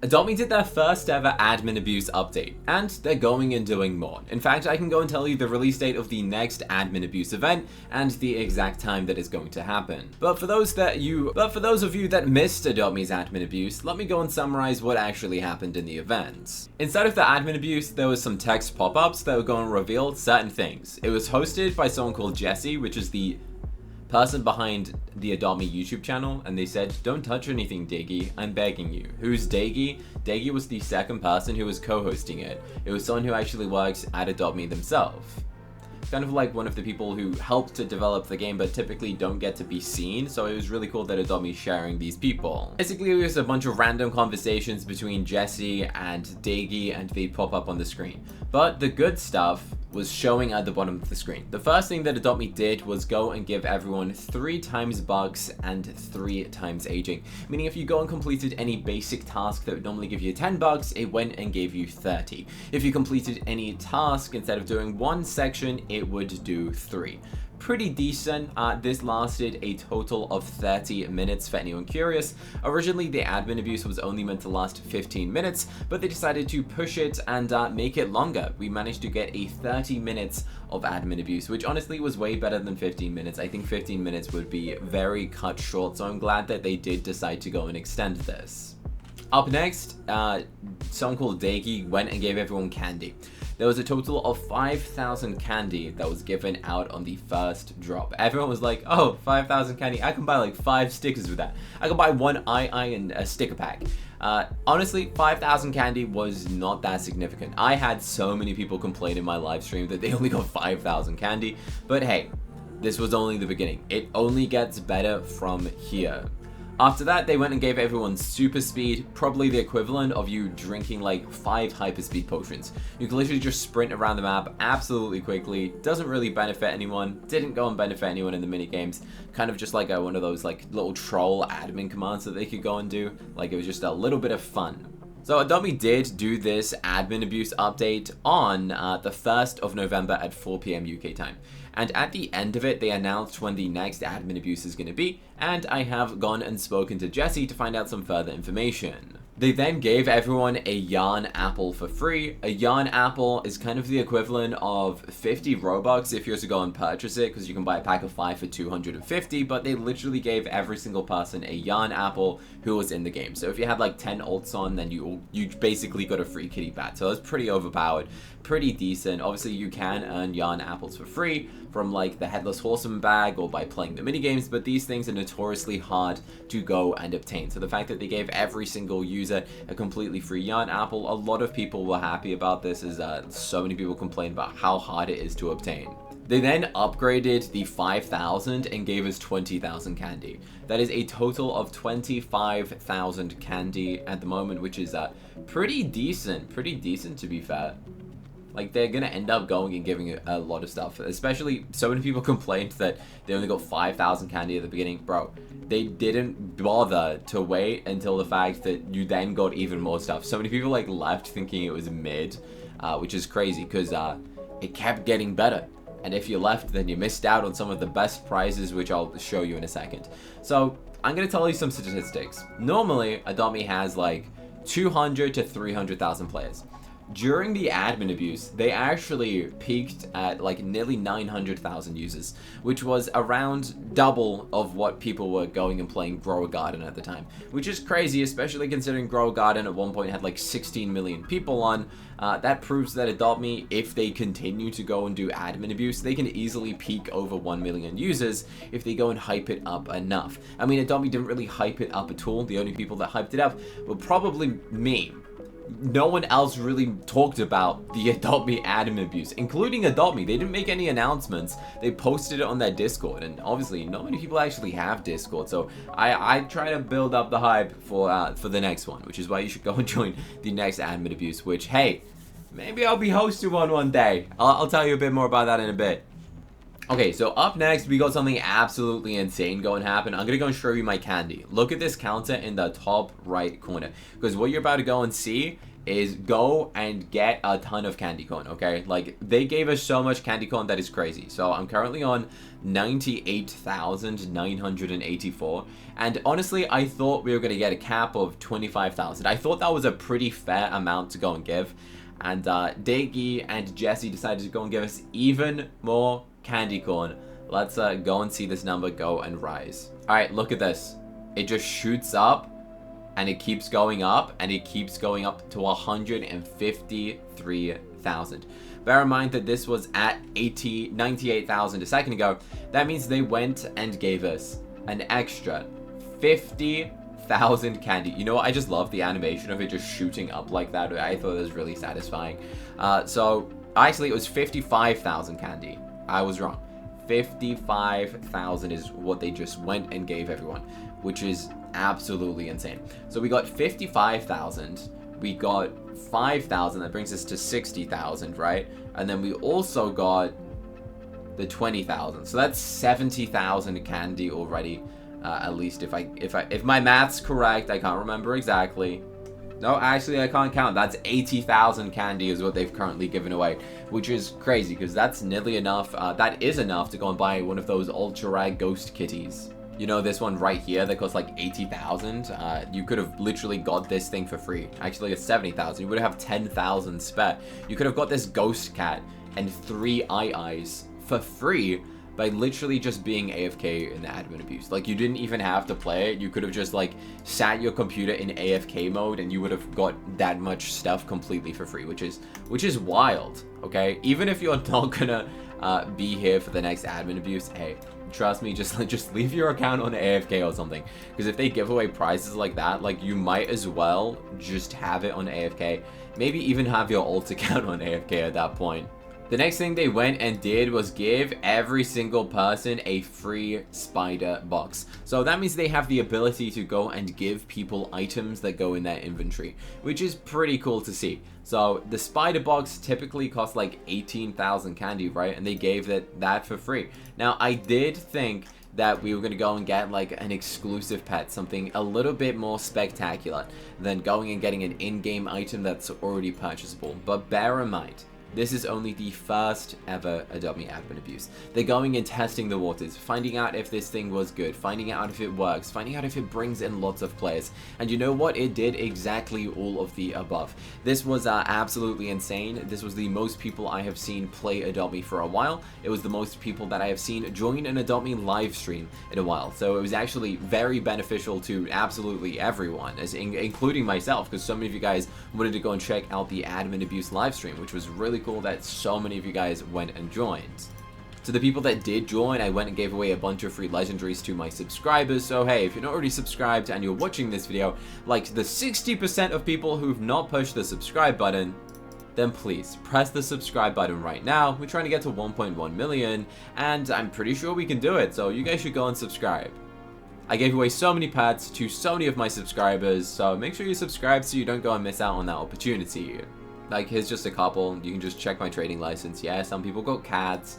Adopt.me did their first ever admin abuse update, and they're going and doing more. In fact, I can go and tell you the release date of the next admin abuse event and the exact time that is going to happen. But for those of you that missed Adopt.me's admin abuse, let me go and summarize what actually happened in the event. Instead of the admin abuse, there was some text pop-ups that were going to reveal certain things. It was hosted by someone called Jesse, which is the person behind the Adopt.me YouTube channel, and they said, "Don't touch anything, Diggy, I'm begging you." Who's Diggy? Diggy was the second person who was co-hosting it. It was someone who actually works at Adopt.me themselves. Kind of like one of the people who helped to develop the game but typically don't get to be seen, so it was really cool that Adopt.me sharing these people. Basically, it was a bunch of random conversations between Jesse and Diggy, and they'd pop up on the screen. But the good stuff was showing at the bottom of the screen. The first thing that Adopt.me did was go and give everyone 3 times bucks and 3 times aging. Meaning if you go and completed any basic task that would normally give you 10 bucks, it went and gave you 30. If you completed any task, instead of doing 1 section, it would do 3. Pretty decent. This lasted a total of 30 minutes for anyone curious. Originally, the admin abuse was only meant to last 15 minutes, but they decided to push it and make it longer. We managed to get a 30 minutes of admin abuse, which honestly was way better than 15 minutes. I think 15 minutes would be very cut short, so I'm glad that they did decide to go and extend this. Up next, someone called Daggy went and gave everyone candy. There was a total of 5,000 candy that was given out on the first drop. Everyone was like, "Oh, 5,000 candy, I can buy like 5 stickers with that. I can buy 1 eye and a sticker pack." Honestly, 5,000 candy was not that significant. I had so many people complain in my live stream that they only got 5,000 candy, but hey, this was only the beginning. It only gets better from here. After that, they went and gave everyone super speed, probably the equivalent of you drinking like 5 hyperspeed potions. You can literally just sprint around the map absolutely quickly. Doesn't really benefit anyone. Didn't go and benefit anyone in the minigames. Kind of just like one of those like little troll admin commands that they could go and do. Like it was just a little bit of fun. So Adopt.me did do this admin abuse update on the 1st of November at 4 PM UK time. And at the end of it, they announced when the next admin abuse is going to be, and I have gone and spoken to Jesse to find out some further information. They then gave everyone a yarn apple for free. A yarn apple is kind of the equivalent of 50 Robux if you were to go and purchase it, because you can buy a pack of 5 for 250, but they literally gave every single person a yarn apple who was in the game. So if you had like 10 ults on, then you basically got a free kitty bat. So that's pretty overpowered, pretty decent. Obviously you can earn yarn apples for free from like the Headless Horseman bag or by playing the minigames, but these things are notoriously hard to go and obtain. So the fact that they gave every single user a completely free yarn apple, a lot of people were happy about this, as so many people complained about how hard it is to obtain. They then upgraded the 5,000 and gave us 20,000 candy. That is a total of 25,000 candy at the moment, which is pretty decent to be fair. Like, they're gonna end up going and giving a lot of stuff. Especially, so many people complained that they only got 5,000 candy at the beginning. Bro, they didn't bother to wait until the fact that you then got even more stuff. So many people, like, left thinking it was mid, which is crazy, because it kept getting better. And if you left, then you missed out on some of the best prizes, which I'll show you in a second. So, I'm gonna tell you some statistics. Normally, Adopt.me has, like, 200 to 300,000 players. During the admin abuse, they actually peaked at like nearly 900,000 users, which was around double of what people were going and playing Grow a Garden at the time, which is crazy, especially considering Grow a Garden at one point had like 16 million people on. That proves that Adopt.me, if they continue to go and do admin abuse, they can easily peak over 1 million users if they go and hype it up enough. I mean, Adopt.me didn't really hype it up at all. The only people that hyped it up were probably me. No one else really talked about the Adopt.me admin abuse, including Adopt.me. They didn't make any announcements. They posted it on their Discord, and obviously not many people actually have Discord, so I try to build up the hype for the next one, which is why you should go and join the next admin abuse, which, hey, maybe I'll be hosting one day. I'll tell you a bit more about that in a bit. Okay, so up next, we got something absolutely insane going to happen. I'm going to go and show you my candy. Look at this counter in the top right corner. Because what you're about to go and see is go and get a ton of candy corn, okay? Like, they gave us so much candy corn that is crazy. So I'm currently on 98,984. And honestly, I thought we were going to get a cap of 25,000. I thought that was a pretty fair amount to go and give. And Diggy and Jesse decided to go and give us even more candy corn. Let's go and see this number go and rise. All right, look at this. It just shoots up and it keeps going up and it keeps going up to 153,000. Bear in mind that this was at 98,000 a second ago. That means they went and gave us an extra 50,000 candy. You know what? I just love the animation of it just shooting up like that. I thought it was really satisfying. So actually it was 55,000 candy. I was wrong. 55,000 is what they just went and gave everyone, which is absolutely insane. So we got 55,000. We got 5,000. That brings us to 60,000, right? And then we also got the 20,000. So that's 70,000 candy already. At least if my math's correct, I can't remember exactly. No, actually, I can't count. That's 80,000 candy is what they've currently given away, which is crazy because that's nearly enough. That is enough to go and buy one of those ultra rare ghost kitties. You know, this one right here that costs like 80,000. You could have literally got this thing for free. Actually, it's 70,000. You would have 10,000 spare. You could have got this ghost cat and 3 eyes for free by literally just being AFK in the admin abuse. Like, you didn't even have to play it. You could have just like sat your computer in AFK mode and you would have got that much stuff completely for free, which is wild. Okay, even if you're not gonna be here for the next admin abuse, hey, trust me, just leave your account on AFK or something, because if they give away prizes like that, like, you might as well just have it on AFK. Maybe even have your alt account on AFK at that point. The next thing they went and did was give every single person a free spider box. So that means they have the ability to go and give people items that go in their inventory, which is pretty cool to see. So the spider box typically costs like 18,000 candy, right? And they gave that for free. Now, I did think that we were going to go and get like an exclusive pet, something a little bit more spectacular than going and getting an in-game item that's already purchasable. But bear in mind, this is only the first ever Adopt Me admin abuse. They're going and testing the waters, finding out if this thing was good, finding out if it works, finding out if it brings in lots of players. And you know what? It did exactly all of the above. This was absolutely insane. This was the most people I have seen play Adopt Me for a while. It was the most people that I have seen join an Adopt Me live stream in a while. So it was actually very beneficial to absolutely everyone, including myself, because so many of you guys wanted to go and check out the admin abuse live stream, which was really cool that so many of you guys went and joined. To the people that did join, I went and gave away a bunch of free legendaries to my subscribers. So hey, if you're not already subscribed and you're watching this video, like the 60% of people who've not pushed the subscribe button, then please press the subscribe button right now. We're trying to get to 1.1 million and I'm pretty sure we can do it, so you guys should go and subscribe. I gave away so many pets to so many of my subscribers, so make sure you subscribe so you don't go and miss out on that opportunity. Like, here's just a couple. You can just check my trading license. Yeah, some people got cats.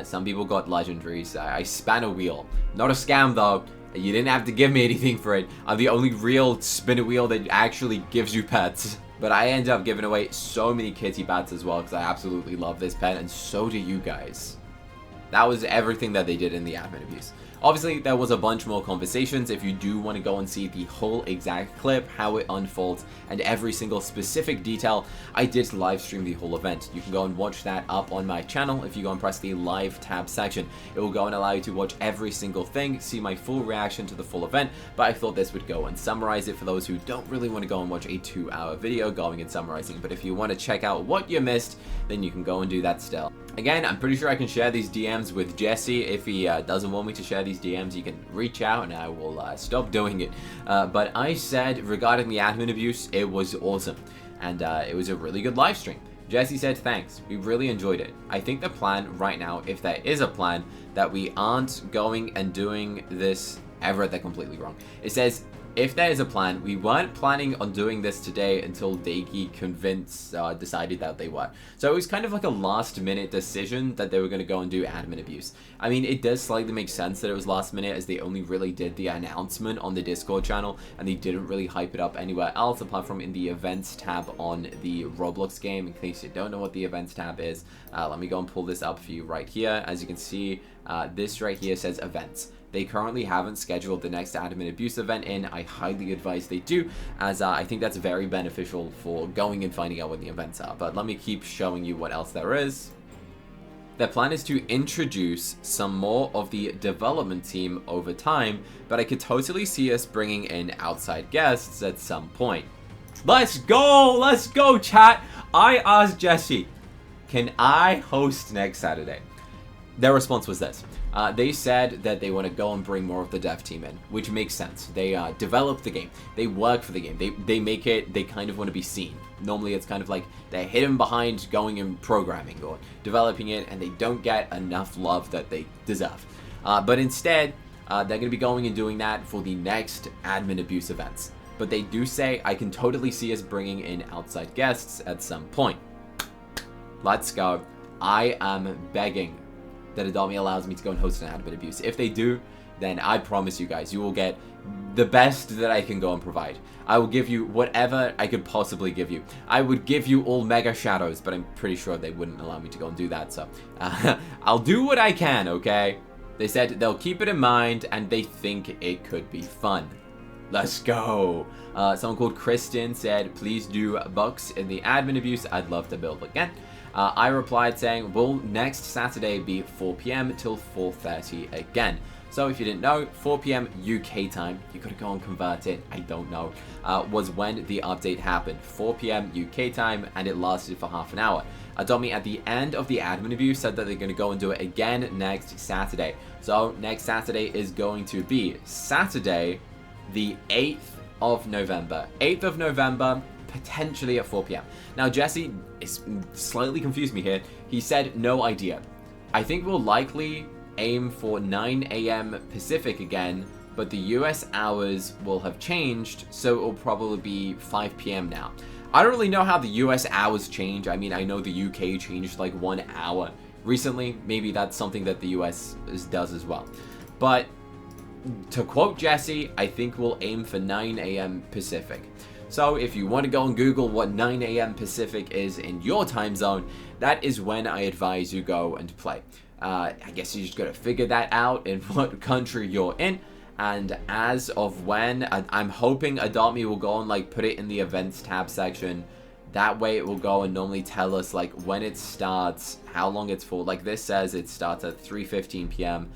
Some people got legendaries. I span a wheel. Not a scam, though. You didn't have to give me anything for it. I'm the only real spin a wheel that actually gives you pets. But I ended up giving away so many kitty bats as well because I absolutely love this pet, and so do you guys. That was everything that they did in the admin abuse. Obviously, there was a bunch more conversations. If you do want to go and see the whole exact clip, how it unfolds, and every single specific detail, I did live stream the whole event. You can go and watch that up on my channel. If you go and press the live tab section, it will go and allow you to watch every single thing, see my full reaction to the full event. But I thought this would go and summarize it for those who don't really want to go and watch a 2-hour video going and summarizing. But if you want to check out what you missed, then you can go and do that still. Again, I'm pretty sure I can share these DMs with Jesse. If he doesn't want me to share these DMs, you can reach out and I will stop doing it. But I said regarding the admin abuse, it was awesome. And it was a really good live stream. Jesse said thanks. We really enjoyed it. I think the plan right now, if there is a plan, that we aren't going and doing this ever. They're completely wrong. It says if there is a plan, we weren't planning on doing this today until Daiki decided that they were. So it was kind of like a last minute decision that they were going to go and do admin abuse. I mean, it does slightly make sense that it was last minute, as they only really did the announcement on the Discord channel and they didn't really hype it up anywhere else apart from in the events tab on the Roblox game. In case you don't know what the events tab is, let me go and pull this up for you right here. As you can see, this right here says events. They currently haven't scheduled the next admin abuse event in. I highly advise they do, as I think that's very beneficial for going and finding out what the events are. But let me keep showing you what else there is. Their plan is to introduce some more of the development team over time, but I could totally see us bringing in outside guests at some point. Let's go, chat. I asked Jesse, can I host next Saturday? Their response was this. They said that they want to go and bring more of the dev team in, which makes sense. They develop the game. They work for the game. They make it, they kind of want to be seen. Normally it's kind of like they're hidden behind going and programming or developing it, and they don't get enough love that they deserve. But instead, they're going to be going and doing that for the next admin abuse events. But they do say, I can totally see us bringing in outside guests at some point. Let's go. I am begging that Adopt.me allows me to go and host an admin abuse. If they do, then I promise you guys, you will get the best that I can go and provide. I will give you whatever I could possibly give you. I would give you all mega shadows, but I'm pretty sure they wouldn't allow me to go and do that, so I'll do what I can, okay? They said they'll keep it in mind, and they think it could be fun. Let's go. Someone called Kristen said, please do bucks in the admin abuse. I'd love to build again. I replied saying, will next Saturday be 4 p.m. till 4:30 again? So if you didn't know, 4 p.m. UK time, you could go and convert it, I don't know, was when the update happened. 4 p.m. UK time, and it lasted for half an hour. Adopt.me at the end of the admin abuse said that they're going to go and do it again next Saturday. So next Saturday is going to be Saturday, the 8th of November. 8th of November, potentially at 4 p.m. Now, Jesse is slightly confused me here. He said, no idea. I think we'll likely aim for 9 a.m. Pacific again, but the US hours will have changed, so it will probably be 5 p.m. now. I don't really know how the US hours change. I mean, I know the UK changed like 1 hour recently. Maybe that's something that the US does as well. But to quote Jesse, I think we'll aim for 9 a.m. Pacific. So if you want to go and Google what 9 a.m. Pacific is in your time zone, that is when I advise you go and play. I guess you just got to figure that out in what country you're in. And as of when, I'm hoping Adopt.me will go and like put it in the events tab section. That way it will go and normally tell us like when it starts, how long it's for. Like this says it starts at 3:15 p.m.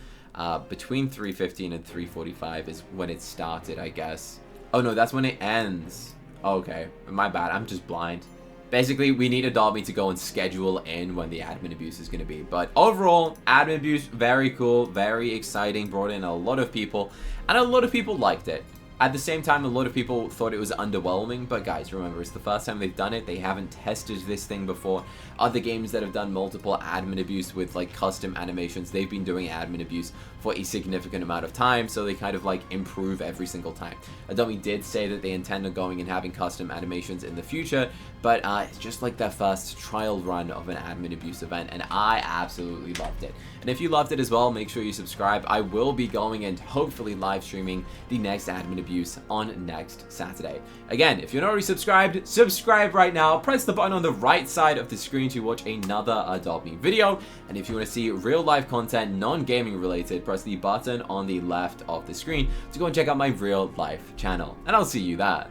Between 3:15 and 3:45 is when it started, I guess. Oh no, that's when it ends. Okay, my bad, I'm just blind. Basically, we need Adopt.me to go and schedule in when the admin abuse is going to be. But overall, admin abuse, very cool, very exciting, brought in a lot of people, and a lot of people liked it. At the same time, a lot of people thought it was underwhelming, but guys, remember, it's the first time they've done it. They haven't tested this thing before. Other games that have done multiple admin abuse with like custom animations, they've been doing admin abuse for a significant amount of time, so they kind of like improve every single time. Adopt.me did say that they intend on going and having custom animations in the future, but it's just like their first trial run of an admin abuse event, and I absolutely loved it. And if you loved it as well, make sure you subscribe. I will be going and hopefully live streaming the next admin abuse on next Saturday. Again, if you're not already subscribed, subscribe right now. Press the button on the right side of the screen to watch another Adopt.me video. And if you want to see real life content, non-gaming related, press the button on the left of the screen to go and check out my real life channel. And I'll see you there.